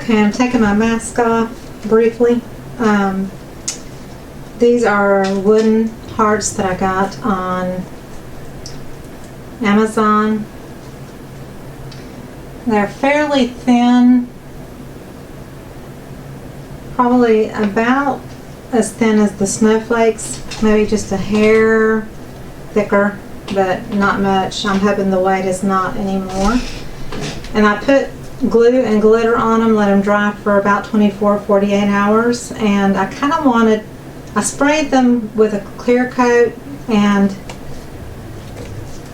Okay, I'm taking my mask off briefly. These are wooden hearts that I got on Amazon. They're fairly thin, probably about as thin as the snowflakes, maybe just a hair thicker, but not much. I'm hoping the weight is not anymore. And I put glue and glitter on them, let them dry for about 24-48 hours, and I kind of I sprayed them with a clear coat, and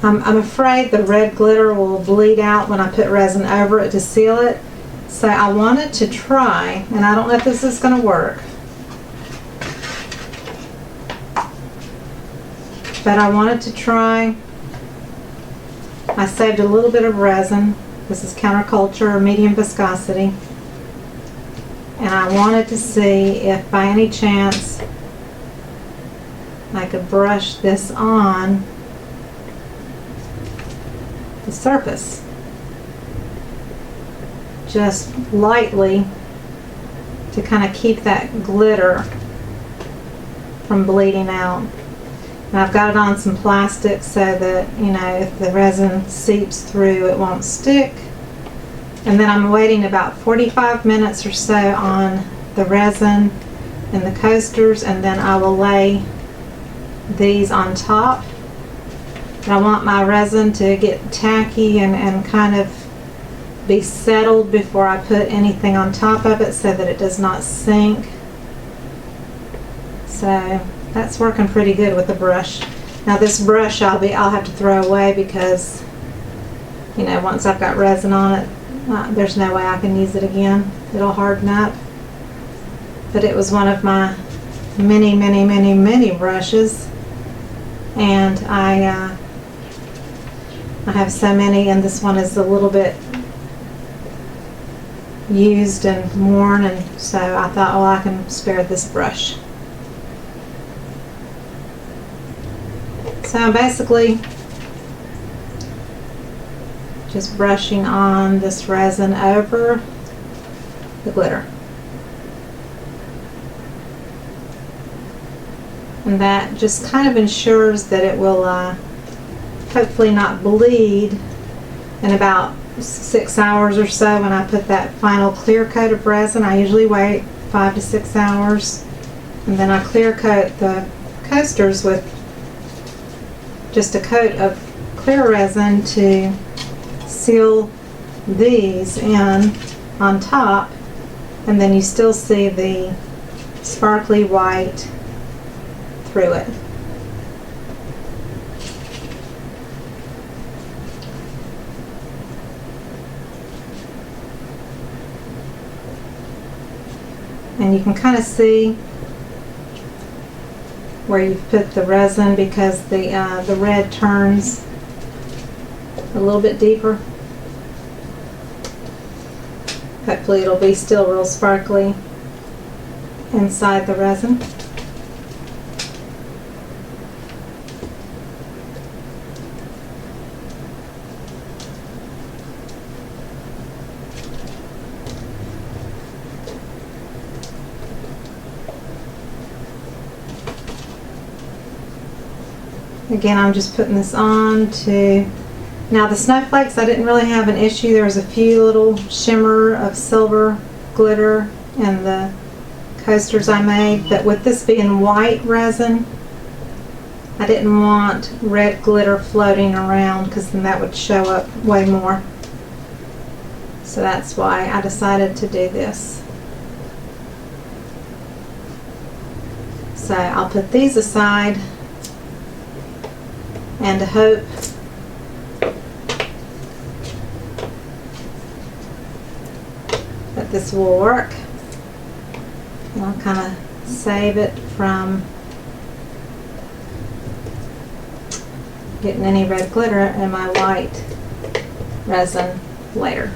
I'm afraid the red glitter will bleed out when I put resin over it to seal it. So I wanted to try, and I don't know if this is going to work, but I wanted to try. I saved a little bit of resin. This is Counterculture, medium viscosity. And I wanted to see if by any chance I could brush this on the surface. Just lightly to kind of keep that glitter from bleeding out. And I've got it on some plastic so that, you know, if the resin seeps through, it won't stick. And then I'm waiting about 45 minutes or so on the resin and the coasters, and then I will lay these on top. And I want my resin to get tacky and kind of be settled before I put anything on top of it so that it does not sink. So that's working pretty good with the brush. Now this brush I'll have to throw away because, you know, once I've got resin on it, there's no way I can use it again. It'll harden up. But it was one of my many brushes, and I have so many, and this one is a little bit used and worn, and so I thought, well, I can spare this brush. So I'm basically just brushing on this resin over the glitter. And that just kind of ensures that it will hopefully not bleed in about 6 hours or so when I put that final clear coat of resin. I usually wait 5 to 6 hours, and then I clear coat the coasters with just a coat of clear resin to seal these in on top, and then you still see the sparkly white through it. And you can kind of see where you've put the resin because the red turns a little bit deeper. Hopefully it'll be still real sparkly inside the resin. Again, I'm just putting this on to, now the snowflakes I didn't really have an issue. There was a few little shimmer of silver glitter in the coasters I made, but with this being white resin, I didn't want red glitter floating around because then that would show up way more. So that's why I decided to do this. So I'll put these aside and hope that this will work. And I'll kind of save it from getting any red glitter in my white resin later.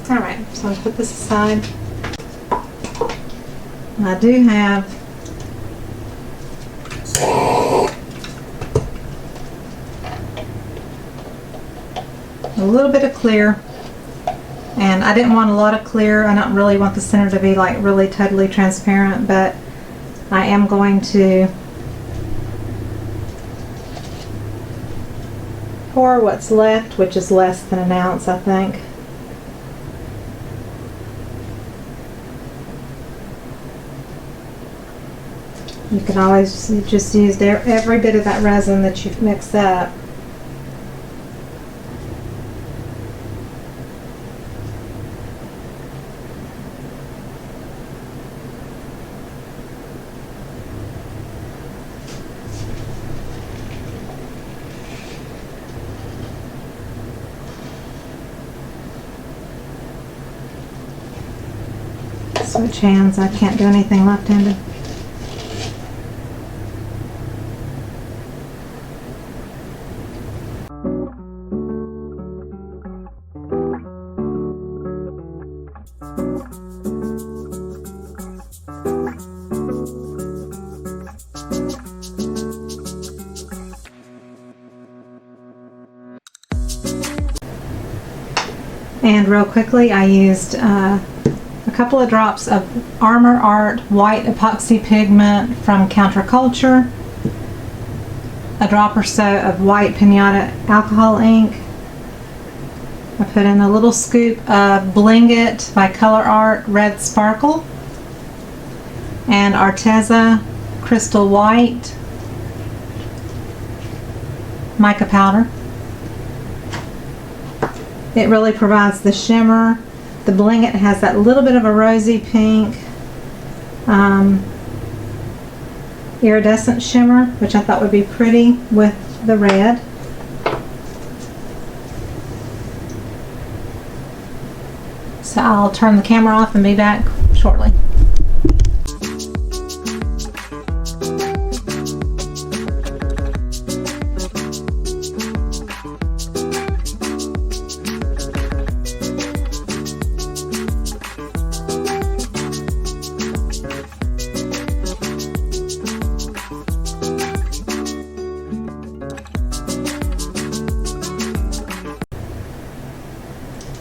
Alright, so I'll put this aside. I do have a little bit of clear. And I didn't want a lot of clear. I don't really want the center to be like really totally transparent, but I am going to pour what's left, which is less than an ounce, I think. You can always just use every bit of that resin that you've mixed up. Switch hands, I can't do anything left-handed. And real quickly, I used a couple of drops of Armor Art white epoxy pigment from Counterculture, a drop or so of white pinata alcohol ink. I put in a little scoop of Bling It by Color Art Red Sparkle and Arteza Crystal White mica powder. It really provides the shimmer. The Bling It has that little bit of a rosy pink iridescent shimmer, which I thought would be pretty with the red. So I'll turn the camera off and be back shortly.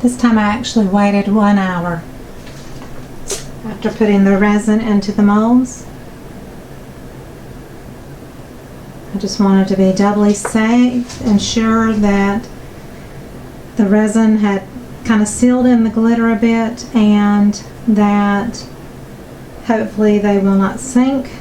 This time I actually waited 1 hour after putting the resin into the molds. I just wanted to be doubly safe and sure that the resin had kind of sealed in the glitter a bit and that hopefully they will not sink.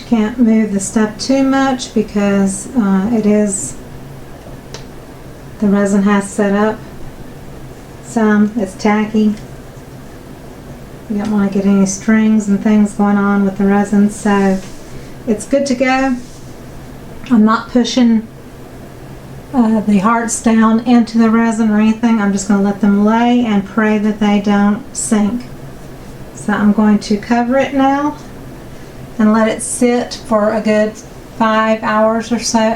Can't move the stuff too much because the resin has set up some. It's tacky. You don't want to get any strings and things going on with the resin, so it's good to go. I'm not pushing the hearts down into the resin or anything. I'm just going to let them lay and pray that they don't sink. So I'm going to cover it now and let it sit for a good 5 hours or so.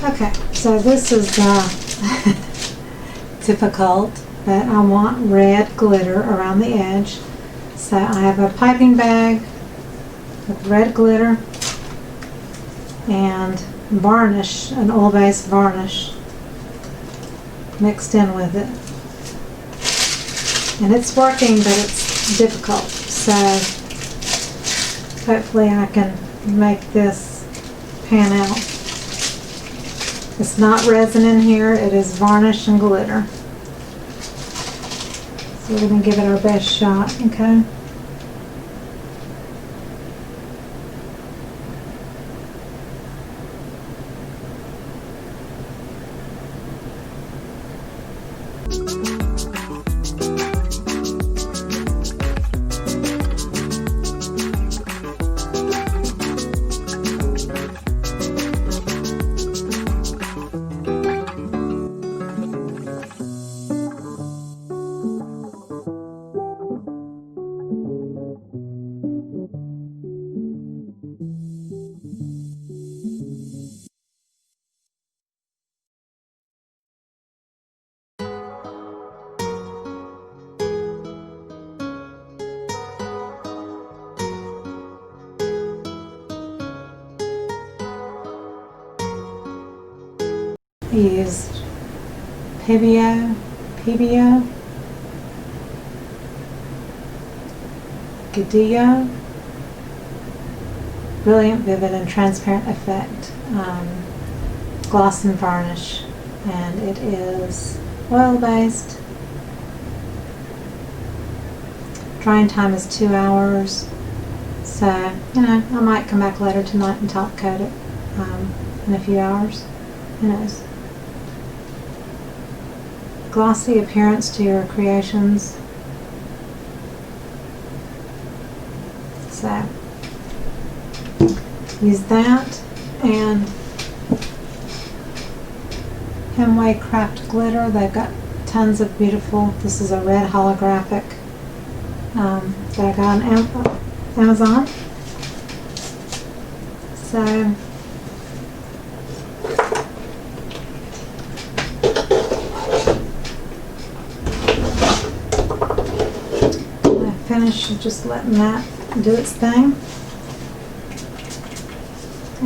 Okay, so this is difficult, but I want red glitter around the edge. So I have a piping bag with red glitter and varnish, an oil-based varnish mixed in with it. And it's working, but it's difficult. So hopefully I can make this pan out. It's not resin in here, it is varnish and glitter. So we're going to give it our best shot, okay? I used PBO, Gadillo, Brilliant, Vivid, and Transparent Effect Gloss and Varnish, and it is oil-based. Drying time is 2 hours, so you know, I might come back later tonight and top coat it in a few hours. Who knows? Glossy appearance to your creations. So use that, and Hemway Craft Glitter. They've got tons of beautiful. This is a red holographic that I got on Amazon. So I finished just letting that do its thing,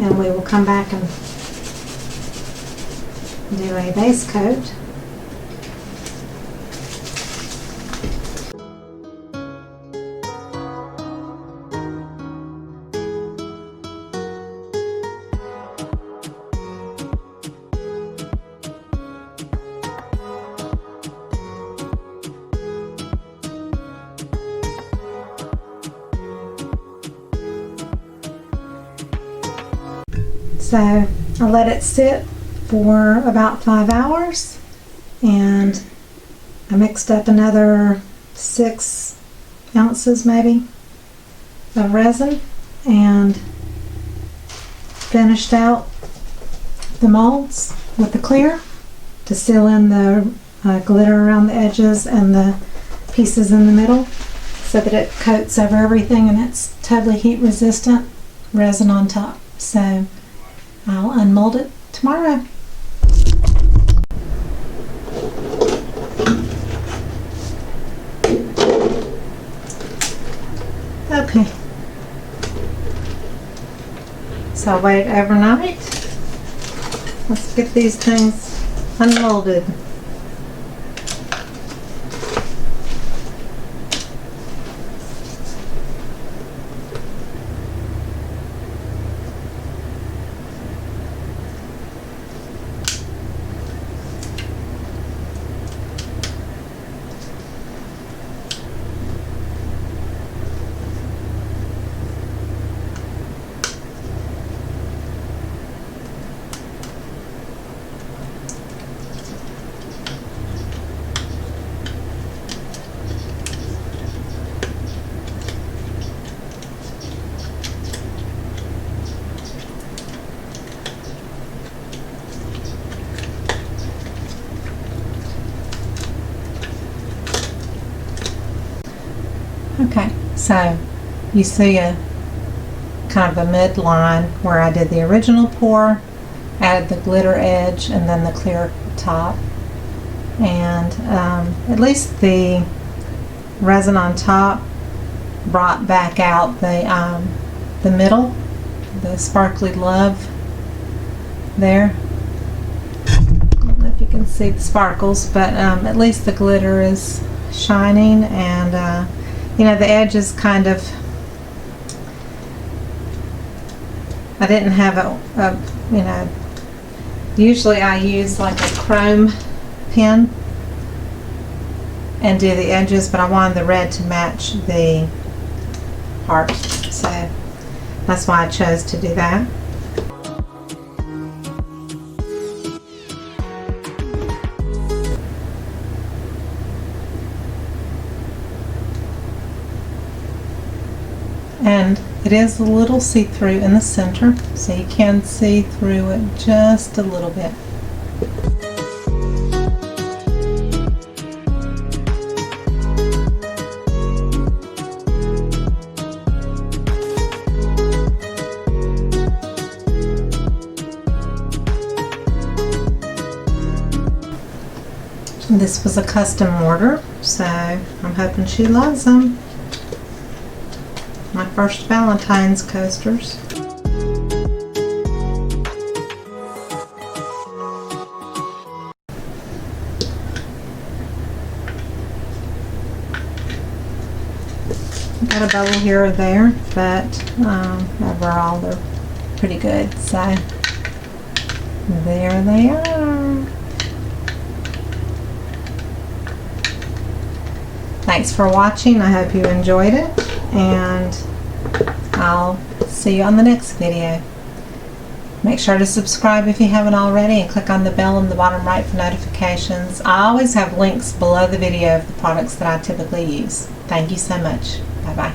and we will come back and do a base coat. So I let it sit for about 5 hours, and I mixed up another 6 ounces maybe of resin and finished out the molds with the clear to seal in the glitter around the edges and the pieces in the middle so that it coats over everything and it's totally heat resistant, resin on top. So I'll unmold it tomorrow. Okay. So I'll wait overnight. Let's get these things unmolded. Okay, so you see a kind of a midline where I did the original pour, added the glitter edge, and then the clear top. And at least the resin on top brought back out the middle, the sparkly love there. I don't know if you can see the sparkles, but at least the glitter is shining, and you know, the edge is kind of, I didn't have a you know, usually I use like a chrome pen and do the edges, but I wanted the red to match the heart, so that's why I chose to do that. And it is a little see-through in the center, so you can see through it just a little bit. This was a custom order, so I'm hoping she loves them. My first Valentine's coasters. got a bubble here or there, but overall they're pretty good. So there they are. Thanks for watching. I hope you enjoyed it, and I'll see you on the next video. Make sure to subscribe if you haven't already, and click on the bell in the bottom right for notifications. I always have links below the video of the products that I typically use. Thank you so much. Bye-bye.